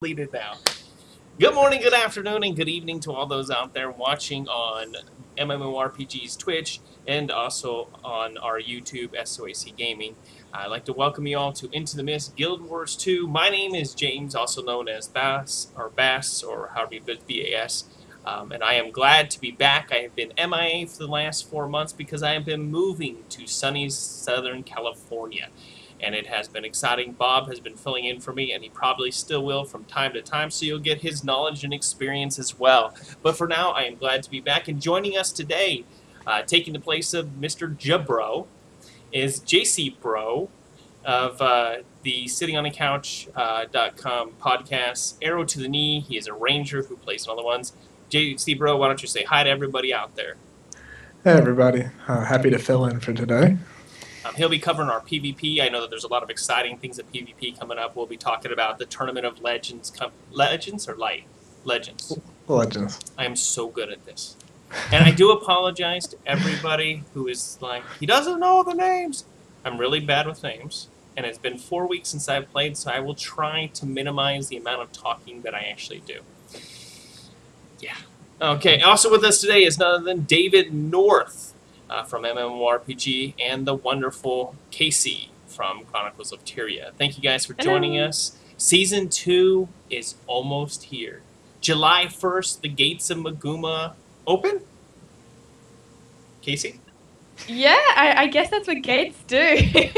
Completed now. Good morning, good afternoon, and good evening to all those out there watching on MMORPG's Twitch and also on our YouTube SOAC Gaming. I'd like to welcome you all to Into the Mist Guild Wars 2. My name is James, also known as Bass, or however you put BAS. And I am glad to be back. I have been MIA for the last 4 months because I have been moving to sunny Southern California. And it has been exciting. Bob has been filling in for me, and he probably still will from time to time, so you'll get his knowledge and experience as well. But for now, I am glad to be back, and joining us today, taking the place of Mr. Jabro, is JC Bro of the SittingOnACouch.com podcast, Arrow to the Knee. He is a ranger who plays in all the ones. JC Bro, why don't you say hi to everybody out there? Hey everybody, happy to fill in for today. He'll be covering our PvP. I know that there's a lot of exciting things at PvP coming up. We'll be talking about the Tournament of Legends. Legends or Light? Legends. Legends. I am so good at this. And I do apologize to everybody who is like, he doesn't know the names. I'm really bad with names. And it's been 4 weeks since I've played, so I will try to minimize the amount of talking that I actually do. Yeah. Okay, also with us today is none other than David North. From MMORPG, and the wonderful Casey from Chronicles of Tyria. Thank you guys for joining us. Season 2 is almost here. July 1st, the gates of Maguma open? Casey? Yeah, I guess that's what gates do. They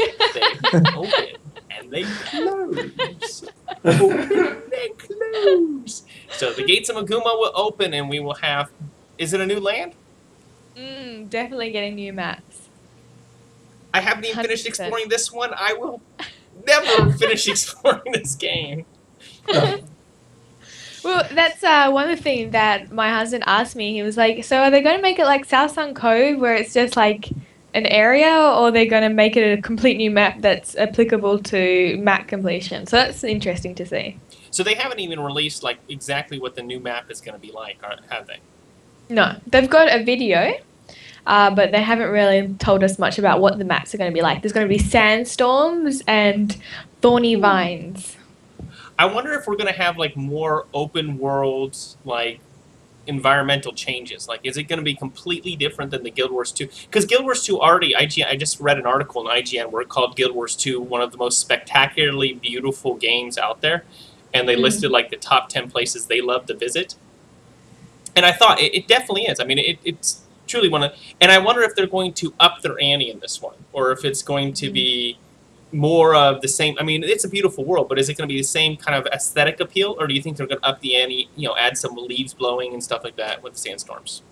open and they close. Open and close. So the gates of Maguma will open and we will have... Is it a new land? Definitely getting new maps. I haven't even finished exploring this one. I will never finish exploring this game. Well, that's one of the things that my husband asked me. He was like, so are they going to make it like South Sun Cove where it's just like an area, or are they going to make it a complete new map that's applicable to map completion? So that's interesting to see. So they haven't even released like exactly what the new map is going to be like, have they? No, they've got a video. But they haven't really told us much about what the maps are going to be like. There's going to be sandstorms and thorny vines. I wonder if we're going to have like more open world, like environmental changes. Like, is it going to be completely different than the Guild Wars 2? Because Guild Wars 2 already, IGN, I just read an article in IGN where it called Guild Wars 2 one of the most spectacularly beautiful games out there. And they listed like the top 10 places they love to visit. And I thought it definitely is. I mean, it's truly one of, and I wonder if they're going to up their ante in this one, or if it's going to be more of the same. I mean, it's a beautiful world, but is it going to be the same kind of aesthetic appeal, or do you think they're going to up the ante, add some leaves blowing and stuff like that with the sandstorms?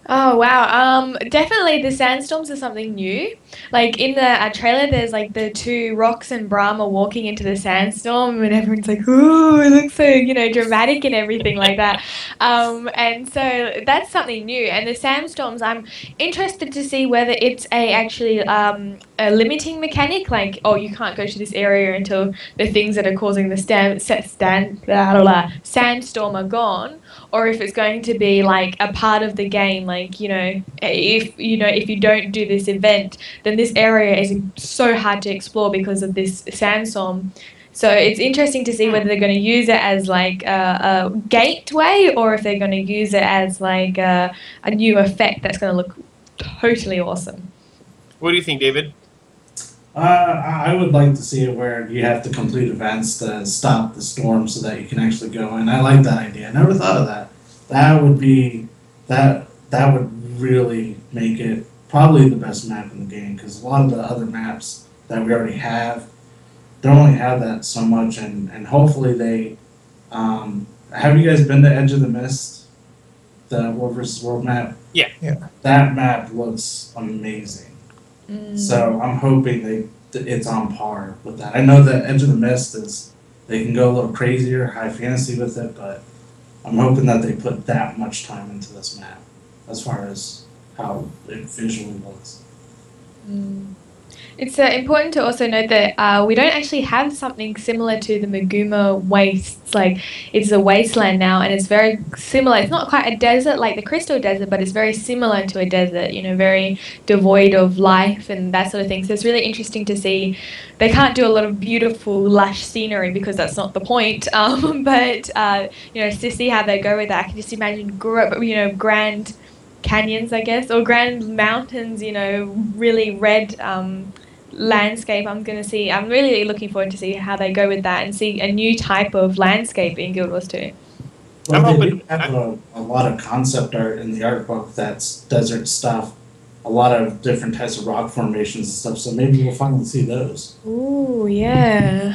Oh, wow. Definitely the sandstorms are something new. Like in the trailer, there's like the two Rox and Brahma walking into the sandstorm and everyone's like, ooh, it looks so, dramatic and everything like that. And so that's something new. And the sandstorms, I'm interested to see whether it's actually a limiting mechanic, like, oh, you can't go to this area until the things that are causing the sandstorm are gone, or if it's going to be like a part of the game, like, if you don't do this event, then this area is so hard to explore because of this sandstorm. So it's interesting to see whether they're going to use it as like a gateway, or if they're going to use it as like a new effect that's going to look totally awesome. What do you think, David? I would like to see it where you have to complete events to stop the storm so that you can actually go in. I like that idea. I never thought of that. That would be that would really make it probably the best map in the game, because a lot of the other maps that we already have don't really have that so much, and hopefully they have you guys been to Edge of the Mist, the World vs. World map? Yeah. That map looks amazing. So I'm hoping it's on par with that. I know that Edge of the Mist they can go a little crazier, high fantasy with it, but I'm hoping that they put that much time into this map as far as how it visually looks. It's important to also note that we don't actually have something similar to the Maguma wastes. Like, it's a wasteland now, and it's very similar. It's not quite a desert like the Crystal Desert, but it's very similar to a desert, you know, very devoid of life and that sort of thing. So it's really interesting to see. They can't do a lot of beautiful, lush scenery because that's not the point. But you know, to see how they go with that, I can just imagine, grand canyons, I guess, or grand mountains, you know, really red landscape. I'm really looking forward to see how they go with that and see a new type of landscape in Guild Wars 2. Well, I'm they hoping. do have a lot of concept art in the art book that's desert stuff, a lot of different types of rock formations and stuff, so maybe we'll finally see those. Ooh, yeah.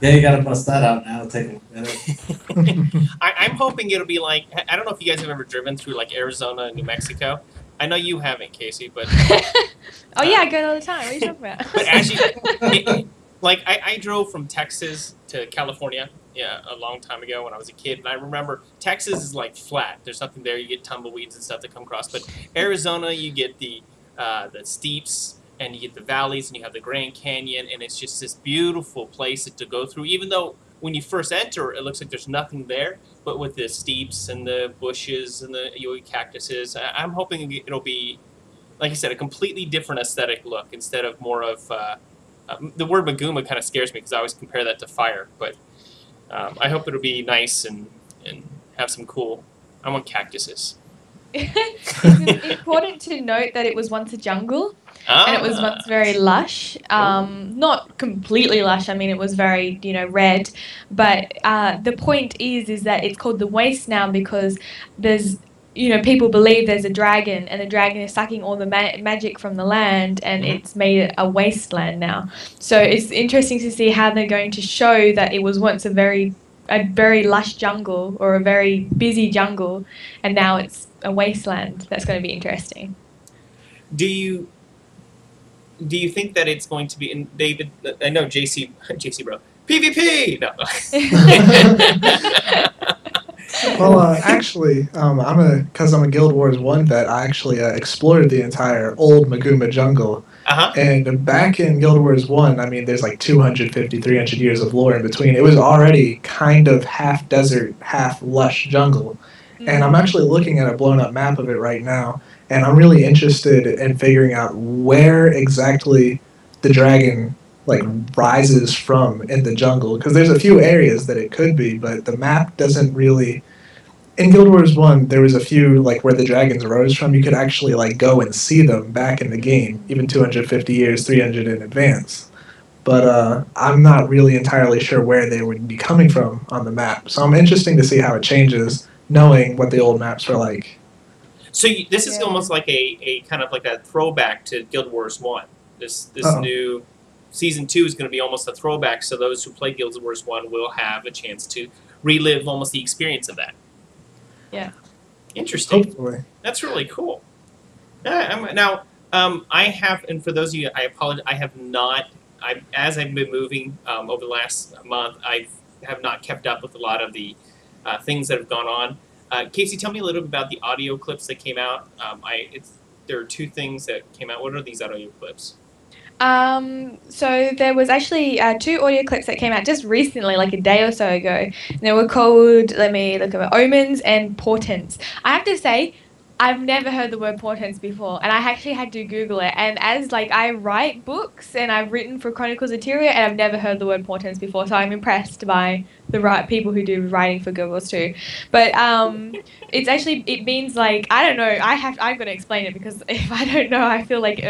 Yeah, you gotta bust that out now, take a look at it. I'm hoping it'll be like, I don't know if you guys have ever driven through like Arizona and New Mexico. I know you haven't, Casey, but Oh yeah, I go all the time. What are you talking about? but as you, like I drove from Texas to California, yeah, a long time ago when I was a kid, and I remember Texas is like flat. There's nothing there. You get tumbleweeds and stuff that come across, but Arizona, you get the steeps, and you get the valleys, and you have the Grand Canyon, and it's just this beautiful place to go through. Even though when you first enter, it looks like there's nothing there, but with the steeps and the bushes and the cactuses, I'm hoping it'll be, like I said, a completely different aesthetic look instead of more of the word Maguma kind of scares me because I always compare that to fire, but I hope it'll be nice and have some cool. I want cactuses. It's important to note that it was once a jungle. And it was once very lush, not completely lush. I mean, it was very, you know, red. But the point is that it's called the waste now because there's, you know, people believe there's a dragon, and the dragon is sucking all the magic from the land, and it's made it a wasteland now. So it's interesting to see how they're going to show that it was once a very lush jungle or a very busy jungle, and now it's a wasteland. That's going to be interesting. Do you think that it's going to be in David? I know JC bro. PvP. No. Well, actually, because I'm a Guild Wars 1 vet, I actually explored the entire old Maguma jungle. And back in Guild Wars 1, I mean, there's like 250, 300 years of lore in between. It was already kind of half desert, half lush jungle. And I'm actually looking at a blown up map of it right now, and I'm really interested in figuring out where exactly the dragon like rises from in the jungle, because there's a few areas that it could be, but the map doesn't really. In Guild Wars 1, there was a few like where the dragons rose from. You could actually like go and see them back in the game, even 250 years, 300 in advance. But I'm not really entirely sure where they would be coming from on the map. So I'm interested to see how it changes, knowing what the old maps were like. So this is almost like a kind of like a throwback to Guild Wars 1. This new Season 2 is going to be almost a throwback, so those who play Guild Wars 1 will have a chance to relive almost the experience of that. Yeah. Interesting. Hopefully. That's really cool. Now, I have, and for those of you, I apologize, I have not, as I've been moving over the last month, I have not kept up with a lot of the things that have gone on. Casey, tell me a little bit about the audio clips that came out. There are two things that came out. What are these audio clips? So there was actually 2 audio clips that came out just recently, like a day or so ago. And they were called, let me look at it, Omens and Portents. I have to say, I've never heard the word portents before, and I actually had to Google it. And as like I write books, and I've written for Chronicles of Tyria, and I've never heard the word portents before, so I'm impressed by the right people who do writing for Guild Wars 2. But it means like, I don't know. I've got to explain it, because if I don't know, I feel like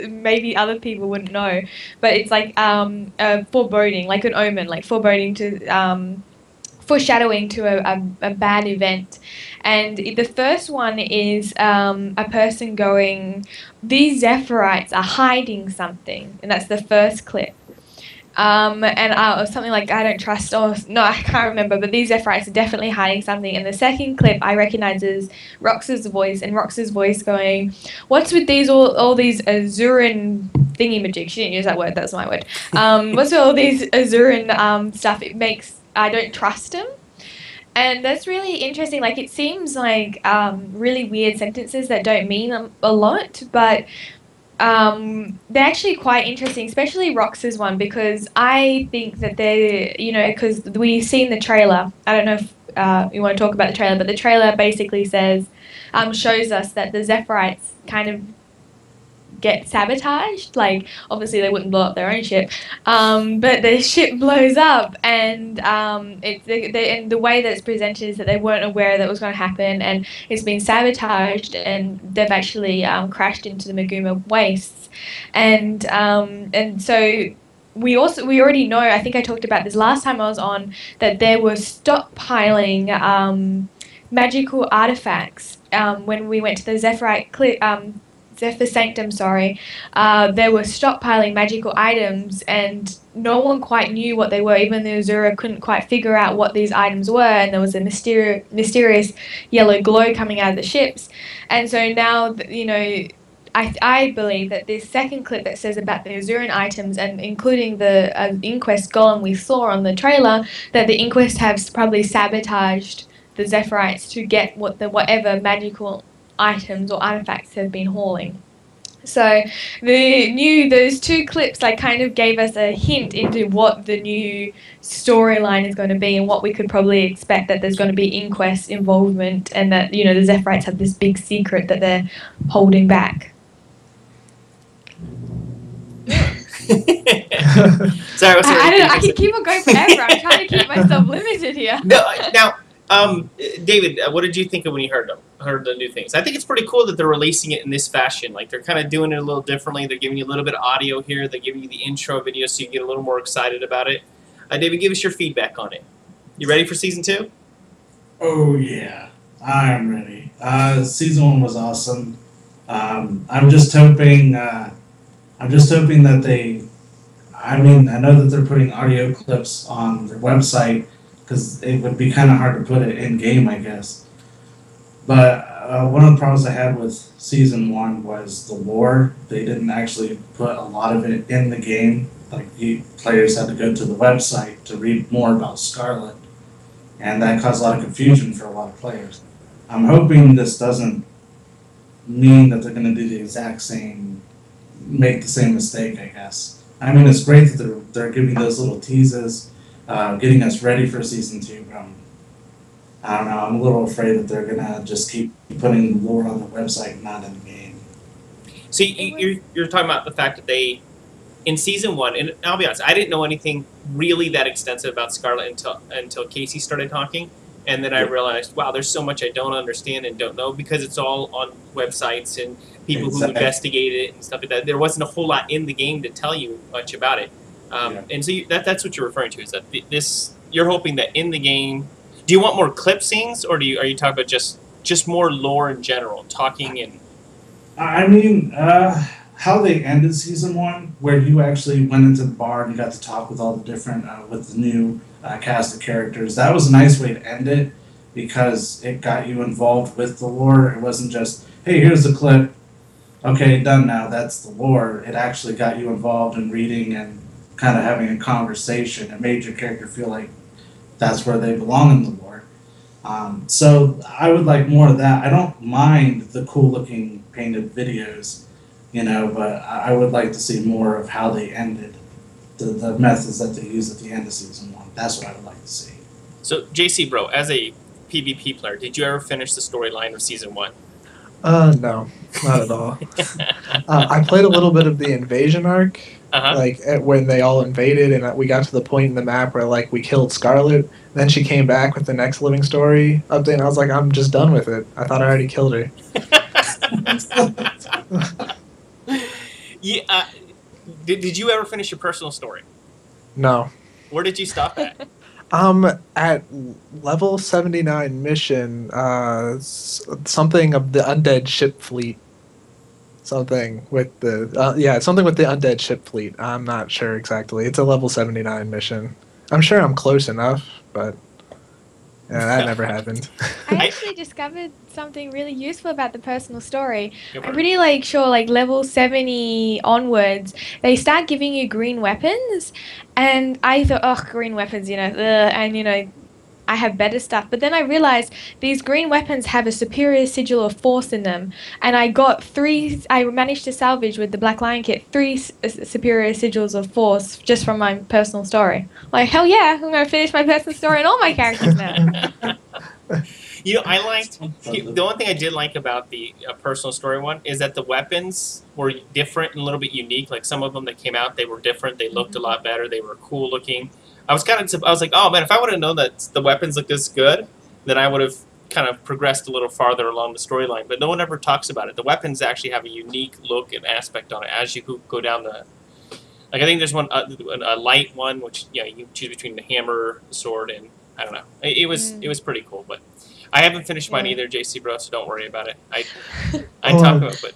maybe other people wouldn't know. But it's like a foreboding, like an omen, like foreboding to foreshadowing to a bad event. And the first one is a person going, these Zephyrites are hiding something. And that's the first clip. And something like, I don't trust, or no, I can't remember, but these Zephyrites are definitely hiding something. And the second clip I recognize is Rox's voice, and Rox's voice going, what's with these all these Azuran thingy-majig? She didn't use that word, that's my word. What's with all these Azuran stuff? It makes, I don't trust him. And that's really interesting. Like, it seems like really weird sentences that don't mean a lot, but they're actually quite interesting, especially Rox's one, because I think that they're, because we've seen the trailer. I don't know if you want to talk about the trailer, but the trailer basically shows us that the Zephyrites kind of get sabotaged. Like, obviously they wouldn't blow up their own ship, but the ship blows up, and and the way that it's presented is that they weren't aware that it was going to happen, and it's been sabotaged, and they've actually crashed into the Maguma wastes, and so. We already know, I think I talked about this last time I was on, that there were stockpiling magical artifacts when we went to the Zephyr Sanctum, there were stockpiling magical items, and no one quite knew what they were. Even the Azura couldn't quite figure out what these items were, and there was a mysterious yellow glow coming out of the ships. And so now, I believe that this second clip that says about the Azuran items, and including the Inquest golem we saw on the trailer, that the Inquest have probably sabotaged the Zephyrites to get whatever magical items or artifacts have been hauling. So those two clips kind of gave us a hint into what the new storyline is going to be, and what we could probably expect, that there's going to be Inquest involvement, and that the Zephyrites have this big secret that they're holding back. Sorry, I can keep on going forever. I'm trying to keep myself limited here. Now, David, what did you think of when you heard the new things? I think it's pretty cool that they're releasing it in this fashion. Like, they're kind of doing it a little differently. They're giving you a little bit of audio here. They're giving you the intro video so you get a little more excited about it. David, give us your feedback on it. You ready for Season 2? Oh, yeah. I'm ready. Season 1 was awesome. I'm just hoping that they... I know that they're putting audio clips on their website, because it would be kind of hard to put it in-game, I guess. But one of the problems I had with Season 1 was the lore. They didn't actually put a lot of it in the game. Like, the players had to go to the website to read more about Scarlet, and that caused a lot of confusion for a lot of players. I'm hoping this doesn't mean that they're going to do the exact same, make the same mistake, I guess. It's great that they're giving those little teases, getting us ready for Season 2, but I don't know, I'm a little afraid that they're going to just keep putting the lore on the website, not in the game. So you're talking about the fact that they, in Season 1, and I'll be honest, I didn't know anything really that extensive about Scarlet until Casey started talking, and then I realized, wow, there's so much I don't understand and don't know, because it's all on websites and people who investigate it and stuff like that. There wasn't a whole lot in the game to tell you much about it. And so that's what you're referring to, is that you're hoping that in the game, do you want more clip scenes, or are you talking about just more lore in general, talking and... how they ended Season 1, where you actually went into the bar and you got to talk with all the different, with the new cast of characters, that was a nice way to end it, because it got you involved with the lore. It wasn't just, hey, here's the clip, okay, done now, that's the lore. It actually got you involved in reading and kind of having a conversation. It made your character feel like that's where they belong in the lore. So I would like more of that. I don't mind the cool looking painted videos, but I would like to see more of how they ended, the methods that they used at the end of Season 1. That's what I would like to see. So, JC, bro, as a PvP player, did you ever finish the storyline of Season 1? No, not at all. I played a little bit of the invasion arc, when they all invaded, and we got to the point in the map where we killed Scarlet. Then she came back with the next living story update, and I was like, I'm just done with it. I thought I already killed her. Yeah. Did you ever finish your personal story? No. Where did you stop at? At level 79 mission, something of the undead ship fleet. Something with the something with the undead ship fleet. I'm not sure exactly. It's a level 79 mission. I'm sure I'm close enough, but yeah, that never happened. I actually discovered something really useful about the personal story. I'm pretty sure level 70 onwards, they start giving you green weapons, and I thought, green weapons, and I have better stuff. But then I realized these green weapons have a superior sigil of force in them, and I managed to salvage with the Black Lion kit 3 superior sigils of force just from my personal story. Like, hell yeah, I'm going to finish my personal story and all my characters now. I liked the one thing I did like about the personal story one is that the weapons were different and a little bit unique. Like some of them that came out, they were different. They looked a lot better. They were cool looking. I was like, oh man, if I would have known that the weapons look this good, then I would have kind of progressed a little farther along the storyline. But no one ever talks about it. The weapons actually have a unique look and aspect on it as you go down the. Like I think there's one a light one, which you can choose between the hammer, the sword, and I don't know. It was pretty cool, but. I haven't finished mine either, JC Bro, so don't worry about it. I talk about it, but...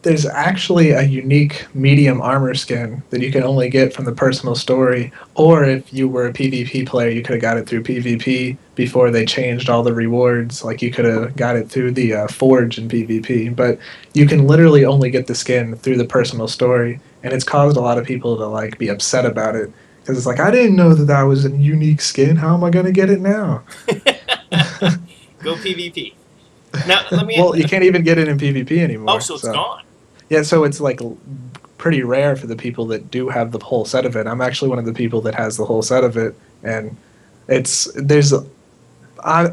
There's actually a unique medium armor skin that you can only get from the personal story, or if you were a PvP player, you could have got it through PvP before they changed all the rewards. Like, you could have got it through the Forge in PvP, but you can literally only get the skin through the personal story, and it's caused a lot of people to, like, be upset about it. Because it's like, I didn't know that was a unique skin. How am I going to get it now? Go PvP. Now, let me. Well, you can't even get it in PvP anymore. Oh, so it's gone. Yeah, so it's like pretty rare for the people that do have the whole set of it. I'm actually one of the people that has the whole set of it, and I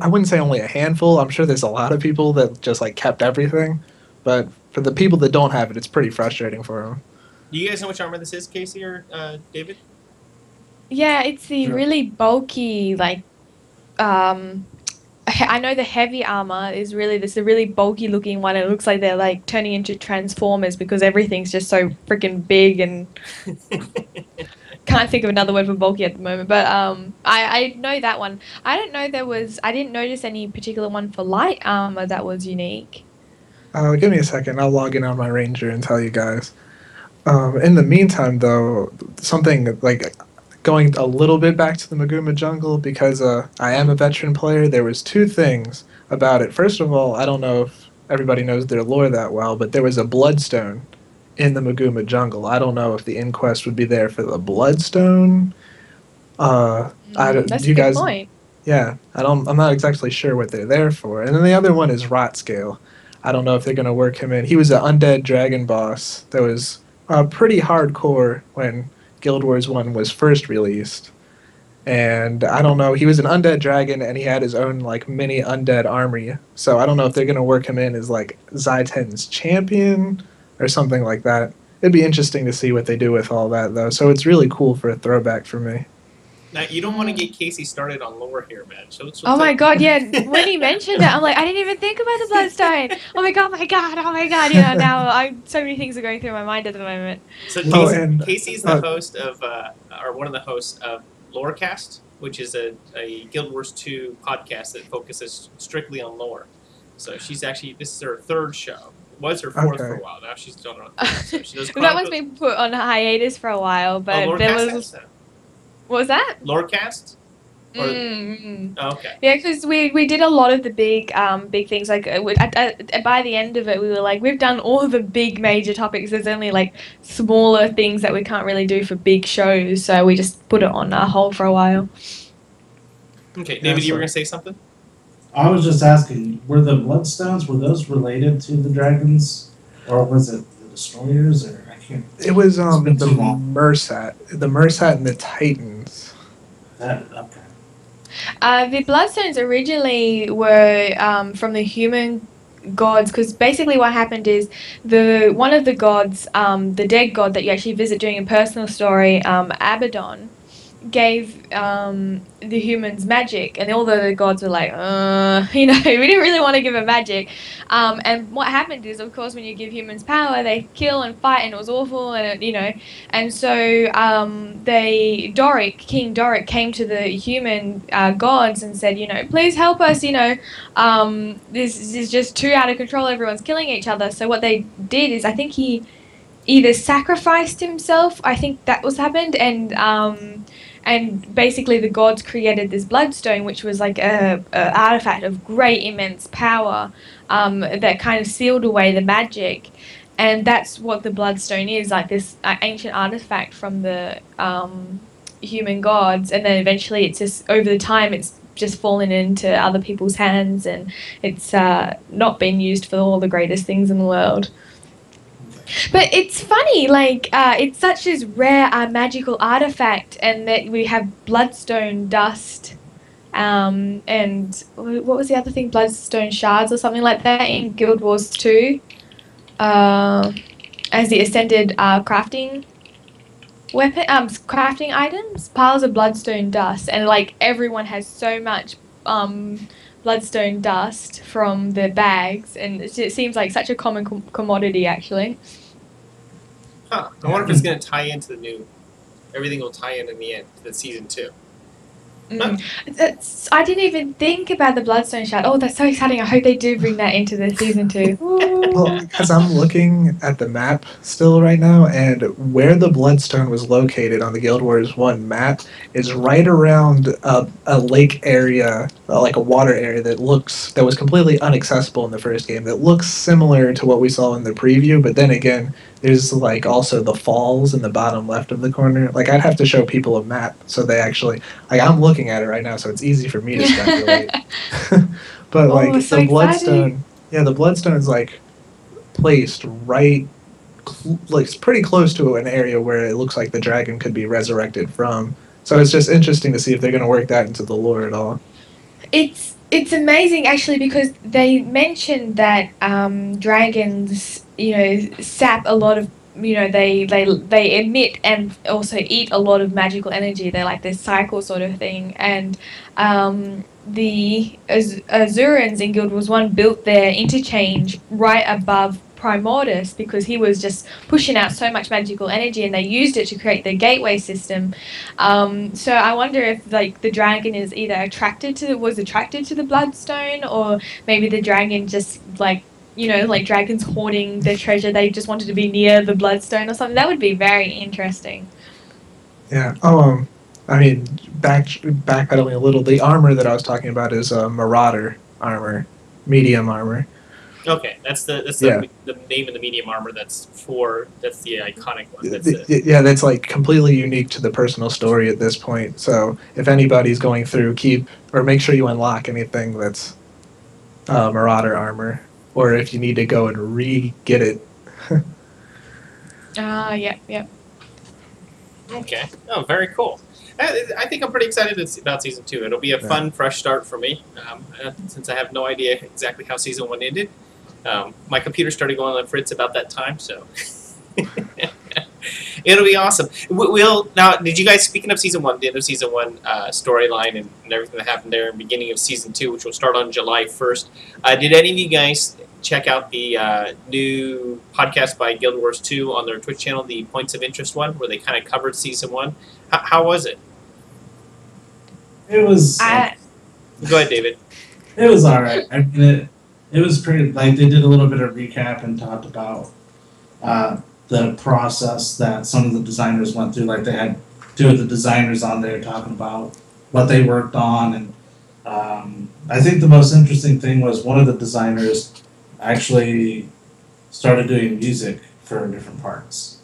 wouldn't say only a handful. I'm sure there's a lot of people that just like kept everything, but for the people that don't have it, it's pretty frustrating for them. Do you guys know which armor this is, Casey or David? Yeah, it's the really bulky I know the heavy armor is really this a really bulky looking one. It looks like they're like turning into Transformers because everything's just so freaking big and can't think of another word for bulky at the moment. But I know that one. I didn't notice any particular one for light armor that was unique. Give me a second. I'll log in on my Ranger and tell you guys. In the meantime, though, something like. Going a little bit back to the Maguma Jungle, because I am a veteran player, there was 2 things about it. First of all, I don't know if everybody knows their lore that well, but there was a Bloodstone in the Maguma Jungle. I don't know if the Inquest would be there for the Bloodstone. That's a good point. Yeah, I'm not exactly sure what they're there for. And then the other one is Rotscale. I don't know if they're going to work him in. He was an undead dragon boss that was pretty hardcore when Guild Wars 1 was first released, and I don't know, he was an undead dragon and he had his own like mini undead army, so I don't know if they're going to work him in as like Zaiten's champion or something like that. It'd be interesting to see what they do with all that though, so it's really cool for a throwback for me. Now, you don't want to get Casey started on lore here, man. Oh my god, yeah. When he mentioned it, I'm like, I didn't even think about the Bloodstone. Oh my god. Now so many things are going through my mind at the moment. So Casey's the host of, or one of the hosts of Lorecast, which is a Guild Wars 2 podcast that focuses strictly on lore. So this is her 3rd show. Was her 4th for a while. Now she's done it. So she does that one's been put on hiatus for a while, but there was... What was that? Lorecast? Oh, okay. Yeah, because we did a lot of the big things. Like by the end of it, we were like, we've done all the big major topics. There's only like smaller things that we can't really do for big shows, so we just put it on hold for a while. Okay, David, you were gonna say something? I was just asking, were the Bloodstones, were those related to the dragons, or was it the Destroyers, or I can't? It was the Mersat, and the Titans. Okay. The Bloodstones originally were from the human gods, because basically what happened is one of the gods, the dead god that you actually visit during a personal story, Abaddon, gave the humans magic, and all the gods were like, we didn't really want to give it magic. And what happened is, of course, when you give humans power, they kill and fight, and it was awful, and and so King Doric came to the human gods and said, please help us, this is just too out of control, everyone's killing each other. So what they did is, I think he either sacrificed himself, I think that was happened, and basically the gods created this bloodstone, which was like a artifact of great immense power that kind of sealed away the magic. And that's what the bloodstone is, like this ancient artifact from the human gods. And then eventually it's just, over the time, it's just fallen into other people's hands, and it's not been used for all the greatest things in the world. But it's funny, like, it's such a rare magical artifact, and that we have bloodstone dust, and what was the other thing? Bloodstone shards or something like that in Guild Wars 2, as the ascended crafting weapon, crafting items, piles of bloodstone dust, and like everyone has so much bloodstone dust from the bags, and it seems like such a common commodity, actually. Huh. I wonder if it's going to tie into the new. Everything will tie in the end to the season 2. I didn't even think about the bloodstone shard. Oh, that's so exciting! I hope they do bring that into the season 2. Well, because I'm looking at the map still right now, and where the bloodstone was located on the Guild Wars 1 map is right around a lake area, like a water area that was completely inaccessible in the first game. That looks similar to what we saw in the preview, but then again, there's like also the falls in the bottom left of the corner. Like, I'd have to show people a map so they actually, like, I'm looking at it right now, so it's easy for me to speculate. But like so the bloodstone, exciting. yeah, the bloodstone's like placed right, like pretty close to an area where it looks like the dragon could be resurrected from. So it's just interesting to see if they're going to work that into the lore at all. It's amazing, actually, because they mentioned that dragons, sap a lot of, they emit and also eat a lot of magical energy. They're like this cycle sort of thing. And the Azurans in Guild Wars 1 built their interchange right above Primordus because he was just pushing out so much magical energy, and they used it to create the gateway system. So I wonder if like the dragon is either attracted to the bloodstone, or maybe the dragon just like dragons hoarding their treasure, they just wanted to be near the bloodstone or something. That would be very interesting. Yeah. I mean, backpedaling a little, the armor that I was talking about is Marauder armor, medium armor. Okay, that's the name of the medium armor. That's the iconic one. That's like completely unique to the personal story at this point. So if anybody's going through, make sure you unlock anything that's Marauder armor, or if you need to go and re-get it. Yeah. Okay. Oh, very cool. I think I'm pretty excited about season 2. It'll be a fun, fresh start for me, since I have no idea exactly how season 1 ended. My computer started going on fritz about that time, so it'll be awesome. Now, did you guys, speaking of season 1, the end of season 1 storyline and everything that happened there in the beginning of season 2, which will start on July 1st, did any of you guys check out the new podcast by Guild Wars 2 on their Twitch channel, the Points of Interest one, where they kind of covered season 1? How was it? It was... Go ahead, David. It was alright. I mean, it was pretty, like, they did a little bit of recap and talked about the process that some of the designers went through. Like, they had 2 of the designers on there talking about what they worked on. And I think the most interesting thing was one of the designers actually started doing music for different parts.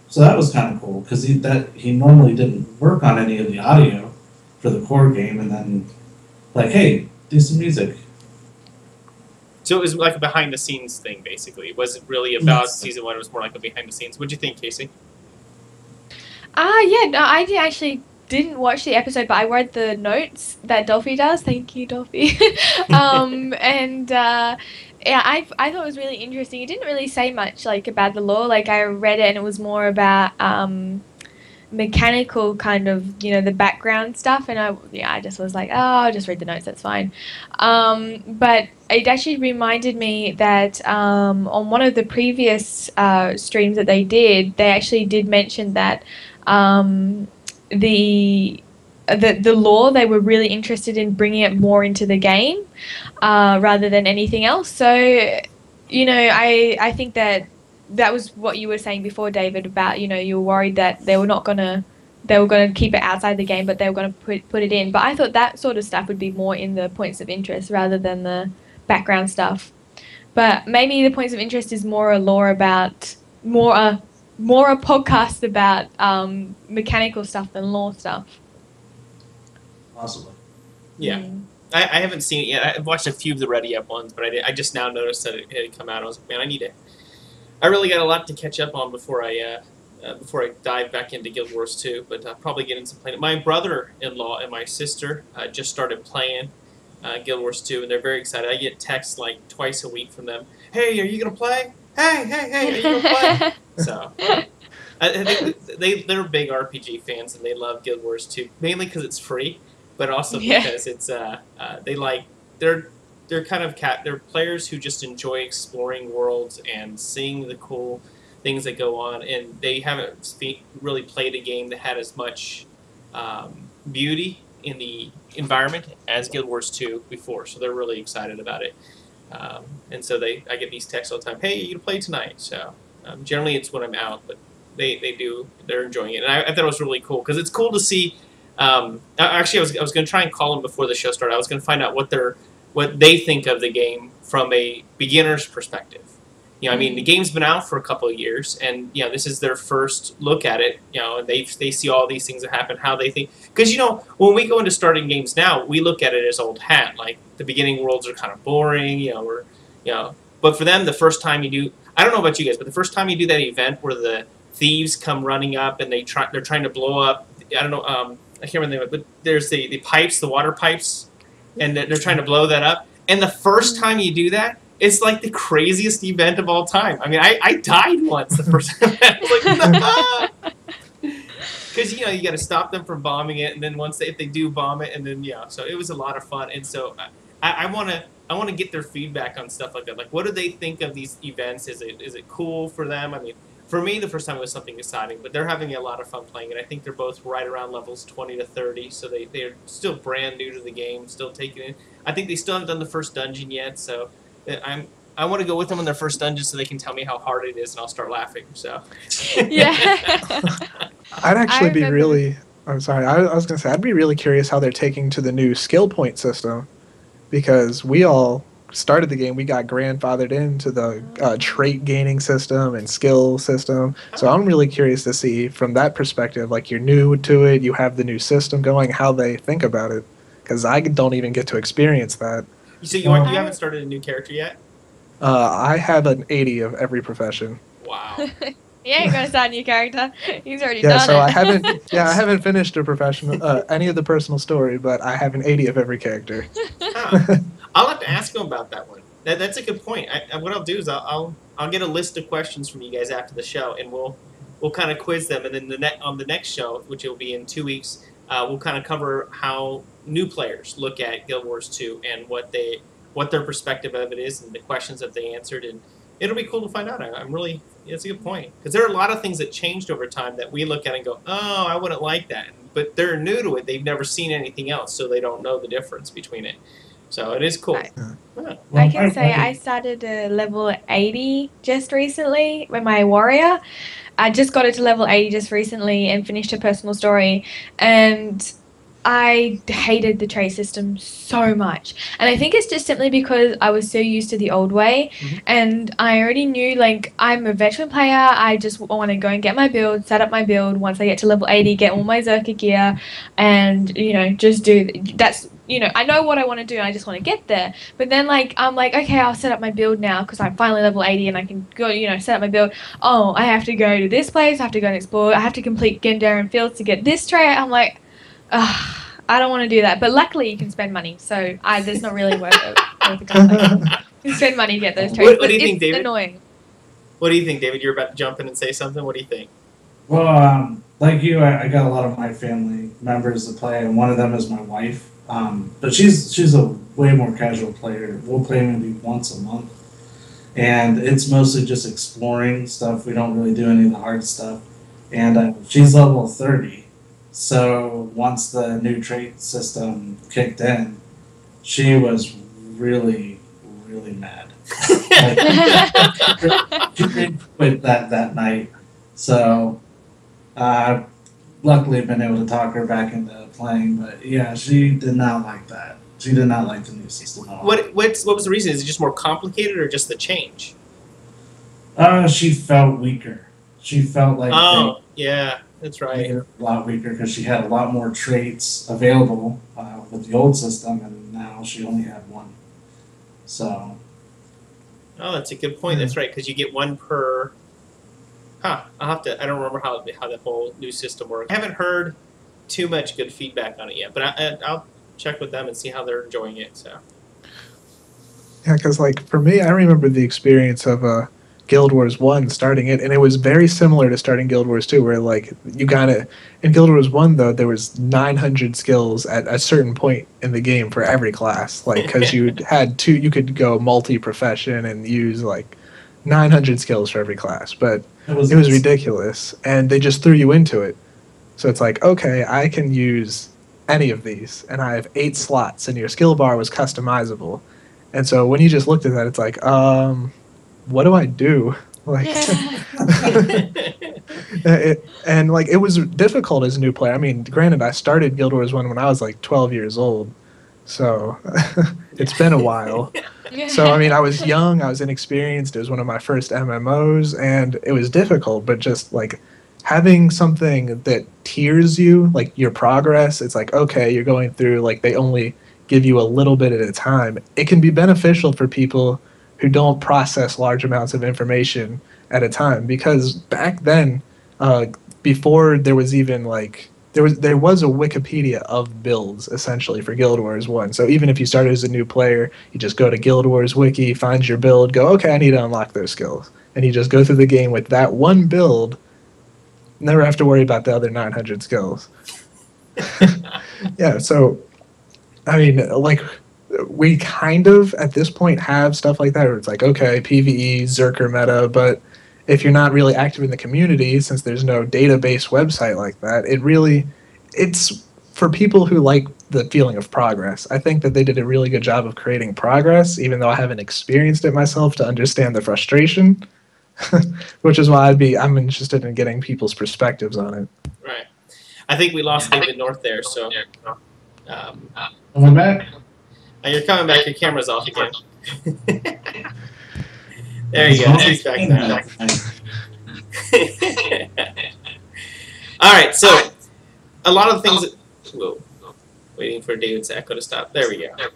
So that was kind of cool, because he normally didn't work on any of the audio for the core game, and then, like, hey, do some music. So it was like a behind-the-scenes thing, basically. It wasn't really about season 1. It was more like a behind-the-scenes. What do you think, Casey? I actually didn't watch the episode, but I read the notes that Dolphy does. Thank you, Dolphy. I thought it was really interesting. It didn't really say much like about the lore. Like, I read it and it was more about mechanical kind of, the background stuff, and I just was like, oh, I'll just read the notes, that's fine. But it actually reminded me that on one of the previous streams that they actually did mention that the lore, they were really interested in bringing it more into the game rather than anything else. So, I think that was what you were saying before, David, about, you were worried that they were going to keep it outside the game, but they were going to put it in. But I thought that sort of stuff would be more in the points of interest rather than the background stuff. But maybe the points of interest is more a lore about, more a podcast about mechanical stuff than lore stuff. Possibly. Yeah. I haven't seen it yet. I've watched a few of the Ready Up ones, but I just now noticed that it had come out. I was like, man, I really got a lot to catch up on before I dive back into Guild Wars 2, but I'll probably get into playing it. My brother-in-law and my sister just started playing Guild Wars 2, and they're very excited. I get texts like twice a week from them. Hey, are you going to play? Hey, are you going to play? So, I think they're big RPG fans, and they love Guild Wars 2, mainly because it's free, but also because it's they're kind of they're players who just enjoy exploring worlds and seeing the cool things that go on, and they haven't really played a game that had as much beauty in the environment as Guild Wars 2 before, so they're really excited about it. And so I get these texts all the time, hey, you gonna play tonight? So generally it's when I'm out, but they're enjoying it. And I thought it was really cool, because it's cool to see, actually I was going to try and call them before the show started. I was going to find out what they think of the game from a beginner's perspective. You know, I mean, the game's been out for a couple of years, and you know, this is their first look at it. You know, and they see all these things that happen, how they think. Because you know, when we go into starting games now, we look at it as old hat. Like the beginning worlds are kind of boring. You know, but for them, the first time you do, I don't know about you guys, but the first time you do that event where the thieves come running up and they're trying to blow up. I don't know. I can't remember, but there's the pipes, the water pipes, and they're trying to blow that up. And the first time you do that, it's like the craziest event of all time. I mean, I died once the first time. I was like, because you know, you got to stop them from bombing it, and then if they do bomb it, and then so it was a lot of fun. And so I want to get their feedback on stuff like that. Like, what do they think of these events? Is it cool for them? I mean, for me, the first time it was something exciting, but they're having a lot of fun playing it. I think they're both right around levels 20 to 30, so they're still brand new to the game, still taking it. I think they still haven't done the first dungeon yet, so I want to go with them in their first dungeon so they can tell me how hard it is, and I'll start laughing. So yeah. I'd actually be really. I'm sorry. I was going to say I'd be really curious how they're taking to the new skill point system, because we all started the game, we got grandfathered into the trait gaining system and skill system. So I'm really curious to see from that perspective, like you're new to it, you have the new system going, how they think about it, because I don't even get to experience that. So you haven't started a new character yet? I have an 80 of every profession. Wow. He ain't gonna start a new character. He's already done so it. I haven't finished a professional any of the personal story, but I have an 80 of every character. I'll have to ask him about that one. That's a good point. What I'll do is I'll get a list of questions from you guys after the show, and we'll kind of quiz them, and then on the next show, which will be in 2 weeks, we'll kind of cover how new players look at Guild Wars 2 and what their perspective of it is, and the questions that they answered, and it'll be cool to find out. It's a good point, because there are a lot of things that changed over time that we look at and go, oh, I wouldn't like that, but they're new to it. They've never seen anything else, so they don't know the difference between it. So it is cool. I can say I started level 80 just recently with my warrior. I just got it to level 80 just recently and finished a personal story, and I hated the trait system so much. And I think it's just simply because I was so used to the old way, and I already knew, like, I'm a veteran player. I just want to go and get my build, set up my build once I get to level 80, get all my Zerka gear, and, just do that's, I know what I want to do, and I just want to get there. But then, I'm like, okay, I'll set up my build now because I'm finally level 80 and I can go, set up my build. Oh, I have to go to this place, I have to go and explore, I have to complete Gendaran Fields to get this trait. I'm like, I don't want to do that. But luckily you can spend money, so there's not really worth it. You can spend money to get those traits. What do you think, David? It's annoying. What do you think, David? You're about to jump in and say something. What do you think? Well, like you, I got a lot of my family members that play, and one of them is my wife. But she's a way more casual player. We'll play maybe once a month, and it's mostly just exploring stuff. We don't really do any of the hard stuff. And she's level 30. So once the new trait system kicked in, she was really, really mad. She did quit that night. So luckily I've been able to talk her back into playing. But yeah, she did not like that. She did not like the new system at all. What was the reason? Is it just more complicated or just the change? She felt weaker. She felt like... Oh, yeah. That's right. A lot weaker because she had a lot more traits available with the old system, and now she only had one. So. Oh, that's a good point. That's right, because you get one per. Huh. I'll have to. I don't remember how the whole new system works. I haven't heard too much good feedback on it yet, but I'll check with them and see how they're enjoying it. So. Yeah, because like for me, I remember the experience of Guild Wars 1 starting it, and it was very similar to starting Guild Wars 2, where like you gotta in Guild Wars 1 though there was 900 skills at a certain point in the game for every class, like because you could go multi-profession and use like 900 skills for every class, but it was ridiculous, and they just threw you into it. So it's like, okay, I can use any of these, and I have 8 slots, and your skill bar was customizable. And so when you just looked at that, it's like, what do I do? Like, it was difficult as a new player. I mean, granted, I started Guild Wars 1 when I was like 12 years old, so it's been a while. So I mean, I was young, I was inexperienced. It was one of my first MMOs, and it was difficult. But just like having something that tiers you, like your progress, it's like, okay, you're going through, like they only give you a little bit at a time. It can be beneficial for people who don't process large amounts of information at a time, because back then, before there was even like there was a Wikipedia of builds essentially for Guild Wars 1. So even if you started as a new player, you just go to Guild Wars wiki, find your build, go, okay, I need to unlock those skills, and you just go through the game with that one build. Never have to worry about the other 900 skills. Yeah, so I mean, like, we kind of, at this point, have stuff like that where it's like, okay, PvE, Zerker meta, but if you're not really active in the community, since there's no database website like that, it's for people who like the feeling of progress. I think that they did a really good job of creating progress, even though I haven't experienced it myself to understand the frustration, which is why I'm interested in getting people's perspectives on it. Right. I think we lost David North there, so... Coming back? You're coming back. Your camera's off again. There you go. He's back now. All right. So a lot of things. Whoa. Waiting for David's echo to stop. There we go. I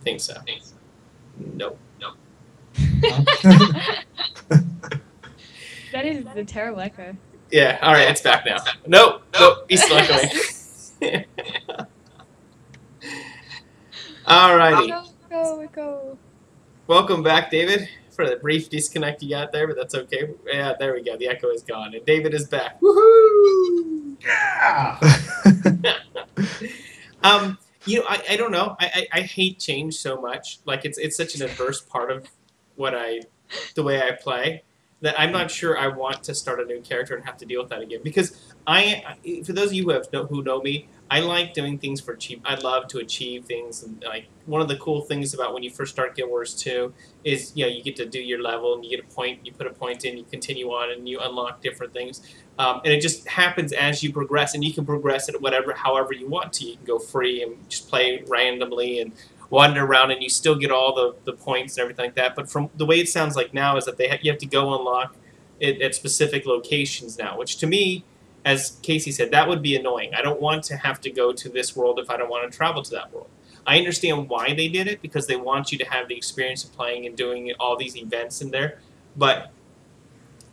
think so. Nope. That is a terrible echo. Yeah. All right. It's back now. Nope. He's still echoing. Alrighty. Go. Welcome back, David, for the brief disconnect you got there, but that's okay. Yeah, there we go. The echo is gone, and David is back. Woohoo! Yeah! I don't know. I hate change so much. Like, it's such an adverse part of the way I play, that I'm not sure I want to start a new character and have to deal with that again. Because for those of you who know me, I like doing things for cheap. I love to achieve things, and like one of the cool things about when you first start Guild Wars 2 is you get to do your level and you get a point. You put a point in, you continue on, and you unlock different things. And it just happens as you progress, and you can progress it however you want to. You can go free and just play randomly and wander around, and you still get all the points and everything like that. But from the way it sounds like now is that you have to go unlock it at specific locations now, which to me, as Casey said, that would be annoying. I don't want to have to go to this world if I don't want to travel to that world. I understand why they did it, because they want you to have the experience of playing and doing all these events in there. But,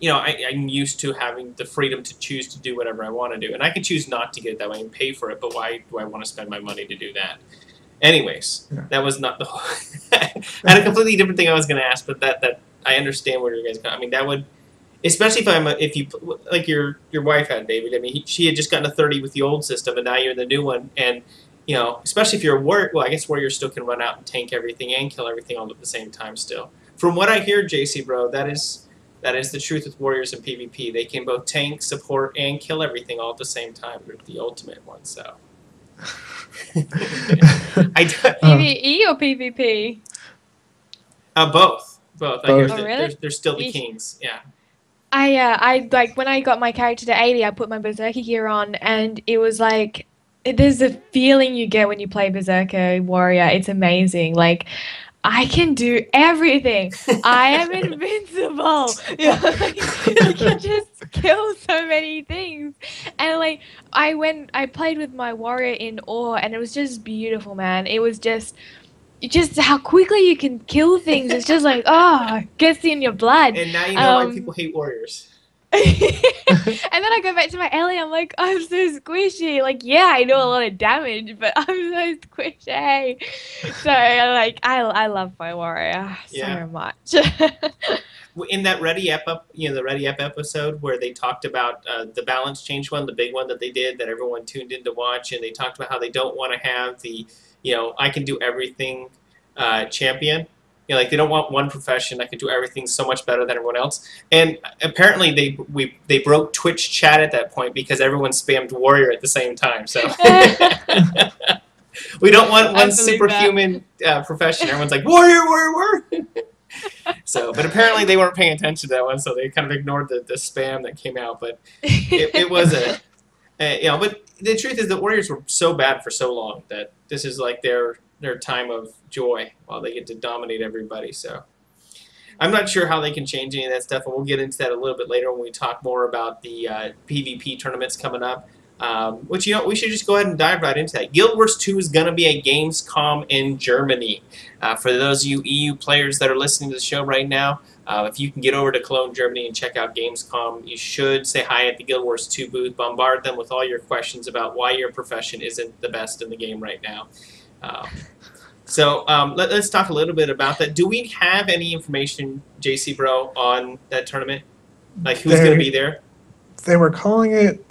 I'm used to having the freedom to choose to do whatever I want to do. And I can choose not to get it that way and pay for it, but why do I want to spend my money to do that? Anyways, That was not the whole... I had a completely different thing I was going to ask, but that I understand where you guys come. I mean, that would... Especially if you like your wife had, David. I mean, she had just gotten a 30 with the old system, and now you're in the new one. And especially if you're a warrior, well, I guess warriors still can run out and tank everything and kill everything all at the same time. Still, from what I hear, JC bro, that is the truth with warriors in PvP. They can both tank, support, and kill everything all at the same time. They're the ultimate one. So, PvE or PvP? Both. I hear Oh, really? they're still the kings. Yeah. I like when I got my character to 80, I put my Berserker gear on, and it was like, there's a feeling you get when you play Berserker Warrior. It's amazing. Like, I can do everything. I am invincible. I can just kill so many things. And like I played with my warrior in Ore, and it was just beautiful, man. It was just how quickly you can kill things. It's just like, gets in your blood. And now you know why people hate warriors. And then I go back to my Ellie. I'm like, I'm so squishy. Like, yeah, I do a lot of damage, but I'm so squishy. So, like, I love my warrior so much. In that Ready Up, the Ready Up episode where they talked about the balance change one, the big one that they did that everyone tuned in to watch, and they talked about how they don't want to have the, I can do everything champion. Like they don't want one profession that can do everything so much better than everyone else. And apparently they broke Twitch chat at that point because everyone spammed warrior at the same time. So we don't want one superhuman profession. Everyone's like warrior, warrior, warrior. So, but apparently they weren't paying attention to that one, so they kind of ignored the spam that came out. But it was But the truth is, the Warriors were so bad for so long that this is like their time of joy while they get to dominate everybody. So I'm not sure how they can change any of that stuff, and we'll get into that a little bit later when we talk more about the PvP tournaments coming up. Which, we should just go ahead and dive right into that. Guild Wars 2 is going to be at Gamescom in Germany. For those of you EU players that are listening to the show right now, if you can get over to Cologne, Germany and check out Gamescom, you should say hi at the Guild Wars 2 booth. Bombard them with all your questions about why your profession isn't the best in the game right now. Let's talk a little bit about that. Do we have any information, JC Bro, on that tournament? Like who's going to be there? They were calling it...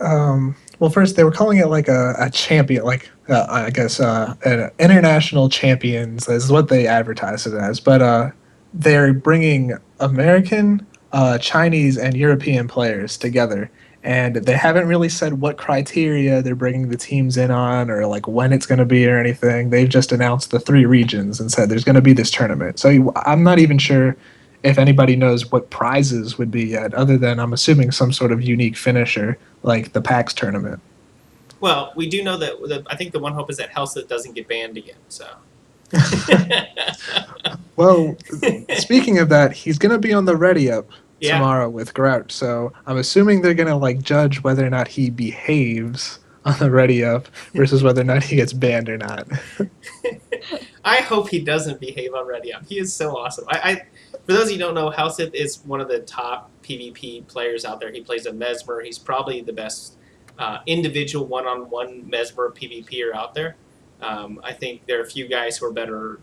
Well, first, they were calling it like a champion, like, I guess, an international champions is what they advertised it as. But they're bringing American, Chinese, and European players together. And they haven't really said what criteria they're bringing the teams in on or like when it's going to be or anything. They've just announced the 3 regions and said there's going to be this tournament. So I'm not even sure if anybody knows what prizes would be yet, other than I'm assuming some sort of unique finisher like the PAX tournament. Well, we do know that I think the one hope is that Helseth doesn't get banned again. So. Well, speaking of that, he's going to be on the Ready Up tomorrow with Grout. So I'm assuming they're going to like judge whether or not he behaves on the Ready Up versus whether or not he gets banned or not. I hope he doesn't behave on Ready Up. He is so awesome. For those of you who don't know, Helseth is one of the top PvP players out there. He plays a Mesmer. He's probably the best individual one-on-one Mesmer PvPer out there. I think there are a few guys who are better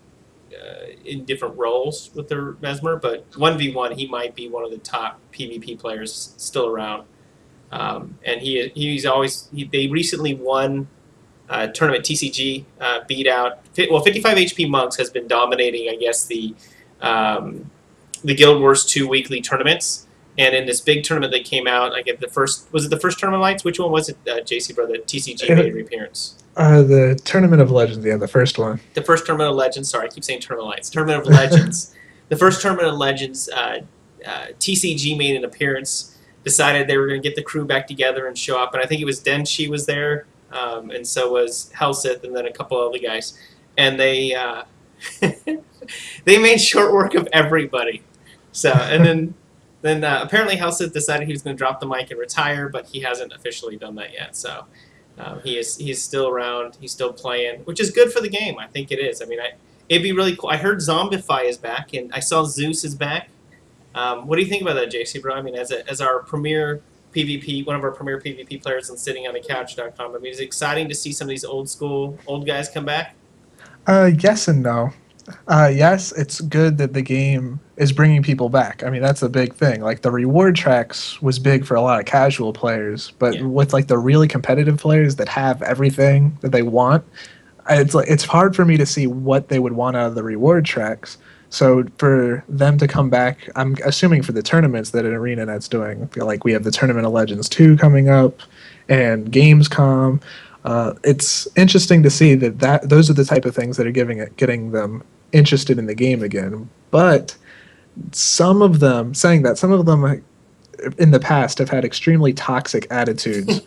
in different roles with their Mesmer, but 1v1, he might be one of the top PvP players still around. And they recently won tournament TCG, beat out 55 HP Monks has been dominating, I guess, the Guild Wars 2 weekly tournaments. And in this big tournament that came out, was it the first Tournament of Lights? Which one was it, JC Bro, that TCG made an appearance? The Tournament of Legends, the first one. The first Tournament of Legends, sorry, I keep saying Tournament of Lights. Tournament of Legends. The first Tournament of Legends, TCG made an appearance, decided they were going to get the crew back together and show up, and I think it was Denshi was there, and so was Helseth, and then a couple other guys. And they they made short work of everybody. So, and then apparently Helseth decided he was going to drop the mic and retire, but he hasn't officially done that yet. So he's still around. He's still playing, which is good for the game. I think it is. I mean, it'd be really cool. I heard Zombify is back, and I saw Zeus is back. What do you think about that, JC Bro? I mean, as our premier PvP, one of our premier PvP players on sittingondthecouch.com, I mean, it's exciting to see some of these old guys come back. Yes and no. Yes, it's good that the game is bringing people back. I mean, that's a big thing. Like, the reward tracks was big for a lot of casual players, but with, like, the really competitive players that have everything that they want, it's hard for me to see what they would want out of the reward tracks. So for them to come back, I'm assuming for the tournaments that an ArenaNet's doing, I feel like we have the Tournament of Legends 2 coming up and Gamescom. It's interesting to see that those are the type of things that are getting them interested in the game again. But some of them in the past have had extremely toxic attitudes.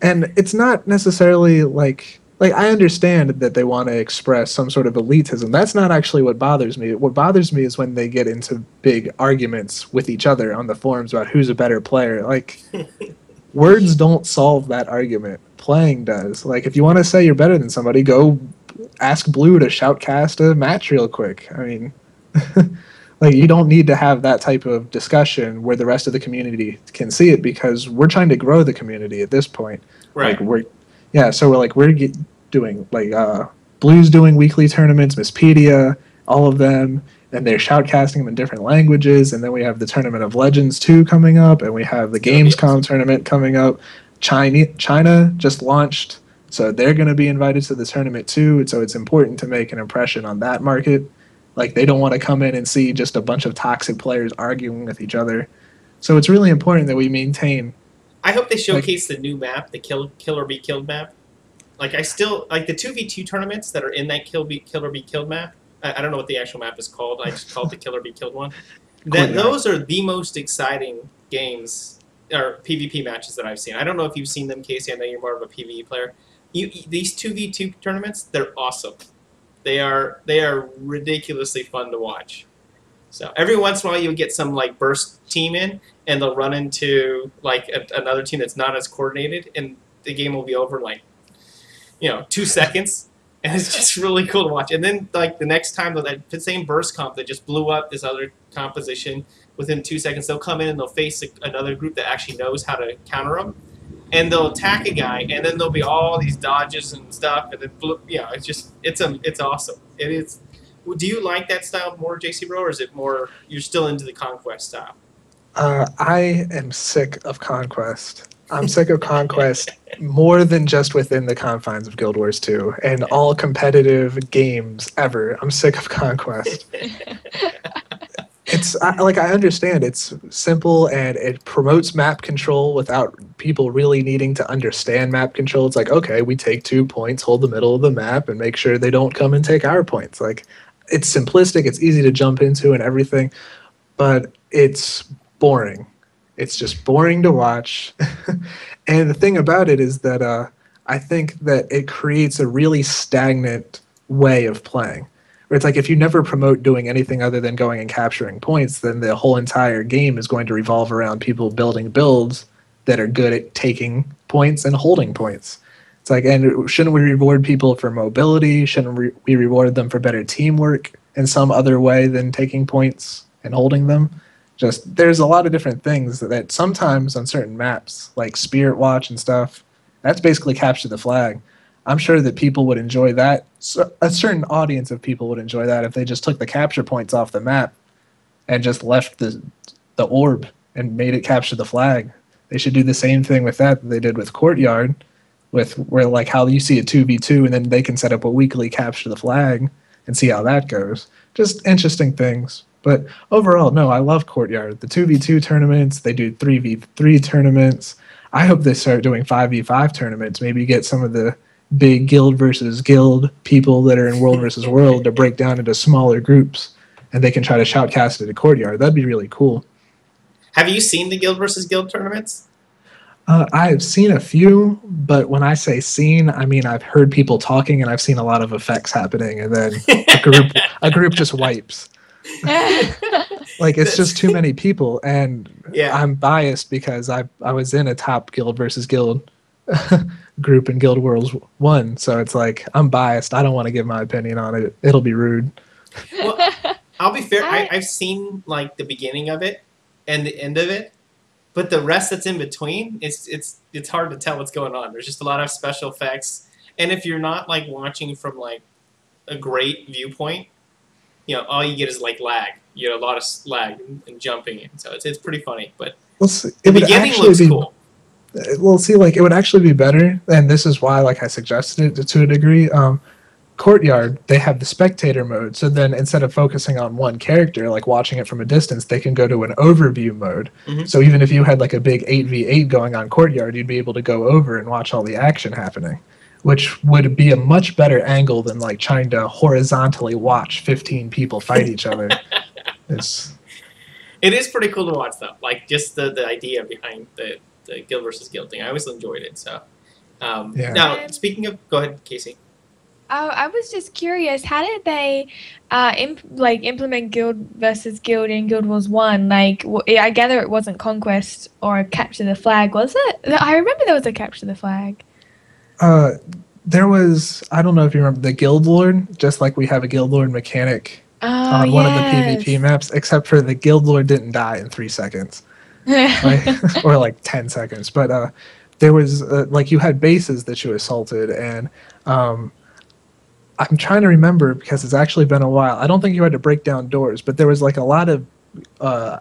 And it's not necessarily like like, I understand that they want to express some sort of elitism. That's not actually what bothers me. What bothers me is when they get into big arguments with each other on the forums about who's a better player. Like, words don't solve that argument. Playing does. Like, if you want to say you're better than somebody, go ask Blue to shoutcast a match real quick. I mean, like, you don't need to have that type of discussion where the rest of the community can see it, because we're trying to grow the community at this point. Right. Like, we're doing, like, Blue's doing weekly tournaments, Misspedia, all of them, and they're shoutcasting them in different languages. And then we have the Tournament of Legends 2 coming up, and we have the Gamescom tournament coming up. China just launched, so they're going to be invited to the tournament too. And so it's important to make an impression on that market. Like, they don't want to come in and see just a bunch of toxic players arguing with each other. So it's really important that we maintain. I hope they showcase the new map, the Kill or Be Killed map. Like, I still like the 2v2 tournaments that are in that Kill or Be Killed map. I don't know what the actual map is called. I just call it the Kill or Be Killed one. Those are the most exciting games or PvP matches that I've seen. I don't know if you've seen them, Casey. I know you're more of a PvE player. These 2v2 tournaments, they're awesome. They are ridiculously fun to watch. So every once in a while you'll get some like burst team in, and they'll run into like another team that's not as coordinated, and the game will be over in like 2 seconds. And it's just really cool to watch. And then, like, the next time, that same burst comp that just blew up this other composition, within 2 seconds, they'll come in and they'll face another group that actually knows how to counter them. And they'll attack a guy, and then there'll be all these dodges and stuff. And then, it's awesome. It is. Do you like that style more, JC Bro, or is it more, you're still into the Conquest style? I am sick of Conquest. I'm sick of Conquest more than just within the confines of Guild Wars 2 and all competitive games ever. I'm sick of Conquest. I understand it's simple and it promotes map control without people really needing to understand map control. It's like, okay, we take 2 points, hold the middle of the map, and make sure they don't come and take our points. Like, it's simplistic, it's easy to jump into and everything, but it's boring. It's just boring to watch. And the thing about it is that I think that it creates a really stagnant way of playing. Where it's like, if you never promote doing anything other than going and capturing points, then the whole entire game is going to revolve around people building builds that are good at taking points and holding points. It's like, and shouldn't we reward people for mobility? Shouldn't we reward them for better teamwork in some other way than taking points and holding them? Just, there's a lot of different things that sometimes on certain maps, like Spirit Watch and stuff, that's basically capture the flag. I'm sure that people would enjoy that. So a certain audience of people would enjoy that if they just took the capture points off the map and just left the orb and made it capture the flag. They should do the same thing with that they did with Courtyard, where like how you see a 2v2 and then they can set up a weekly capture the flag and see how that goes. Just interesting things. But overall, no, I love Courtyard. The 2v2 tournaments, they do 3v3 tournaments. I hope they start doing 5v5 tournaments. Maybe get some of the big guild versus guild people that are in World versus World to break down into smaller groups, and they can try to shoutcast it at Courtyard. That'd be really cool. Have you seen the guild versus guild tournaments? I've seen a few, but when I say seen, I mean I've heard people talking, and I've seen a lot of effects happening, and then a group just wipes. Like, it's just too many people, and I'm biased because I was in a top guild versus guild group in Guild Wars 1, so it's like, I'm biased. I don't want to give my opinion on it. It'll be rude. Well, I'll be fair. I've seen like the beginning of it and the end of it, but the rest that's in between, it's hard to tell what's going on. There's just a lot of special effects, and if you're not like watching from like a great viewpoint, all you get is like lag. You know, a lot of lag and jumping in. So it's pretty funny, but the beginning looks cool. Well, see, like, it would actually be better, and this is why, like, I suggested it to a degree. Courtyard, they have the spectator mode, so then instead of focusing on one character, like watching it from a distance, they can go to an overview mode. Mm-hmm. So even if you had like a big 8v8 going on Courtyard, you'd be able to go over and watch all the action happening, which would be a much better angle than like trying to horizontally watch 15 people fight each other. It is pretty cool to watch, though. Like, just the idea behind the guild versus guild thing. I always enjoyed it. So, Now, speaking of, go ahead, Casey. I was just curious, how did they implement guild versus guild in Guild Wars 1? Like, I gather it wasn't Conquest or Capture the Flag, was it? I remember there was a Capture the Flag. There was, I don't know if you remember, the Guild Lord, just like we have a Guild Lord mechanic on one of the PvP maps, except for the Guild Lord didn't die in 3 seconds. Or like 10 seconds. But there was, like, you had bases that you assaulted, and I'm trying to remember because it's actually been a while. I don't think you had to break down doors, but there was like a lot of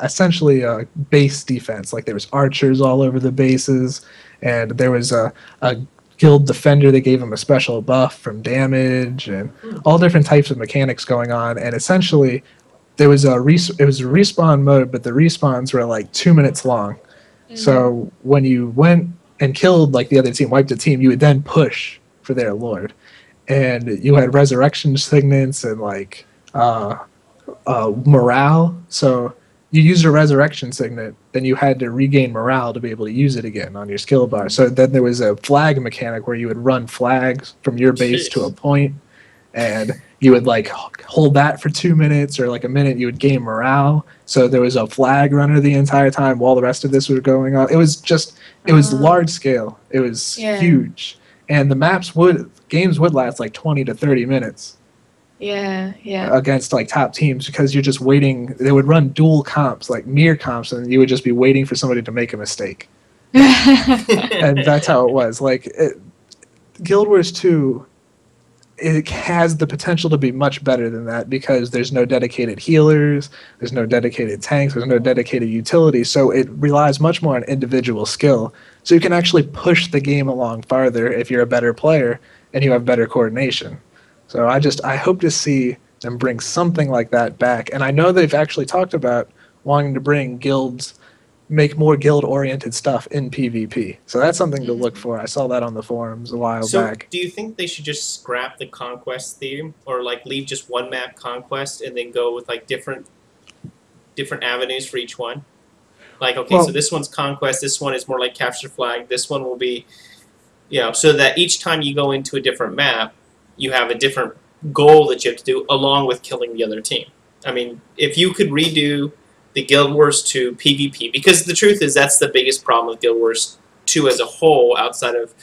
essentially base defense. Like there was archers all over the bases, and there was a guild defender that gave him a special buff from damage, and all different types of mechanics going on. And essentially, there was it was a respawn mode, but the respawns were like 2 minutes long. Mm-hmm. So when you went and killed like the other team, wiped a team, you would then push for their lord. And you had resurrection signets and like morale. So you used a resurrection signet, then you had to regain morale to be able to use it again on your skill bar. So then there was a flag mechanic where you would run flags from your base to a point, and you would like hold that for 2 minutes or like a minute. You would gain morale. So there was a flag runner the entire time while the rest of this was going on. It was just, it was large scale. It was huge. And the games would last like 20 to 30 minutes. Yeah. Against like top teams, because you're just waiting. They would run dual comps, like mirror comps, and you would just be waiting for somebody to make a mistake. And that's how it was. Like Guild Wars 2, it has the potential to be much better than that because there's no dedicated healers, there's no dedicated tanks, there's no dedicated utility, so it relies much more on individual skill. So you can actually push the game along farther if you're a better player and you have better coordination. So I hope to see them bring something like that back. And I know they've actually talked about wanting to bring guilds, make more guild-oriented stuff in PvP. So that's something to look for. I saw that on the forums a while back. So do you think they should just scrap the Conquest theme, or like leave just one map Conquest and then go with like different avenues for each one? Like, okay, so this one's Conquest, this one is more like Capture Flag, this one will be, so that each time you go into a different map, you have a different goal that you have to do along with killing the other team. I mean, if you could redo the Guild Wars 2 PvP, because the truth is that's the biggest problem with Guild Wars 2 as a whole, outside of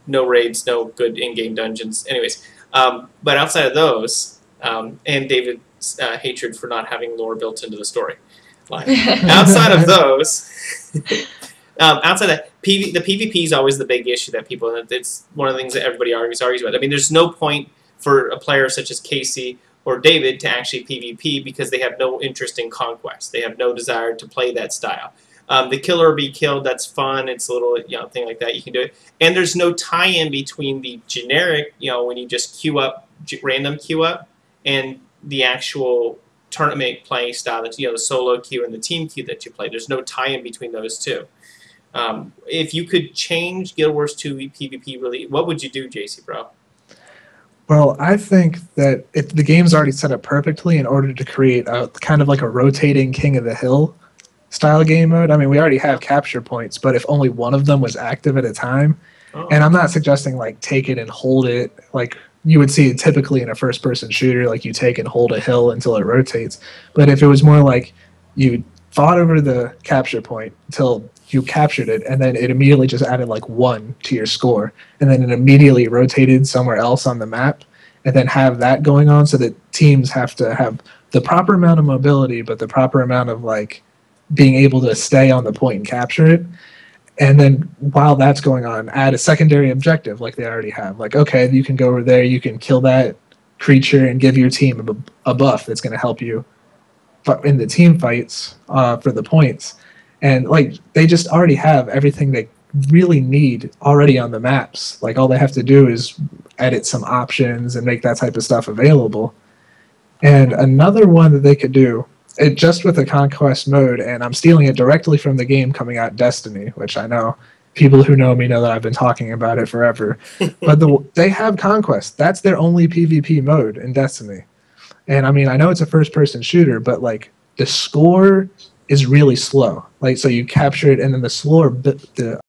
no raids, no good in-game dungeons. Anyways, but outside of those, and David's hatred for not having lore built into the story. Outside of those, outside that, the PvP is always the big issue that people, it's one of the things that everybody argues about. I mean, there's no point for a player such as Casey or David to actually PvP because they have no interest in Conquest. They have no desire to play that style. The kill or be killed, that's fun. It's a little thing like that. You can do it. And there's no tie-in between the generic, when you just queue up, random queue up, and the actual tournament playing style, that's, the solo queue and the team queue that you play. There's no tie-in between those two. If you could change Guild Wars 2 PvP, really, what would you do, JC, bro? Well, I think that the game's already set up perfectly in order to create a kind of like a rotating King of the Hill style game mode. I mean, we already have capture points, but if only one of them was active at a time, and I'm not suggesting like take it and hold it like you would see it typically in a first-person shooter, like you take and hold a hill until it rotates. But if it was more like you fought over the capture point until you captured it, and then it immediately just added like 1 to your score, and then it immediately rotated somewhere else on the map, and then have that going on so that teams have to have the proper amount of mobility, but the proper amount of like being able to stay on the point and capture it. And then while that's going on, add a secondary objective like they already have. Like, okay, you can go over there, you can kill that creature and give your team a buff that's going to help you in the team fights for the points. And like they just already have everything they really need already on the maps. Like all they have to do is edit some options and make that type of stuff available. And another one that they could do, just with the Conquest mode, and I'm stealing it directly from the game coming out, Destiny, which I know people who know me know that I've been talking about it forever. But they have Conquest. That's their only PvP mode in Destiny. And I mean, I know it's a first-person shooter, but like the score is really slow. Like, so you capture it, and then the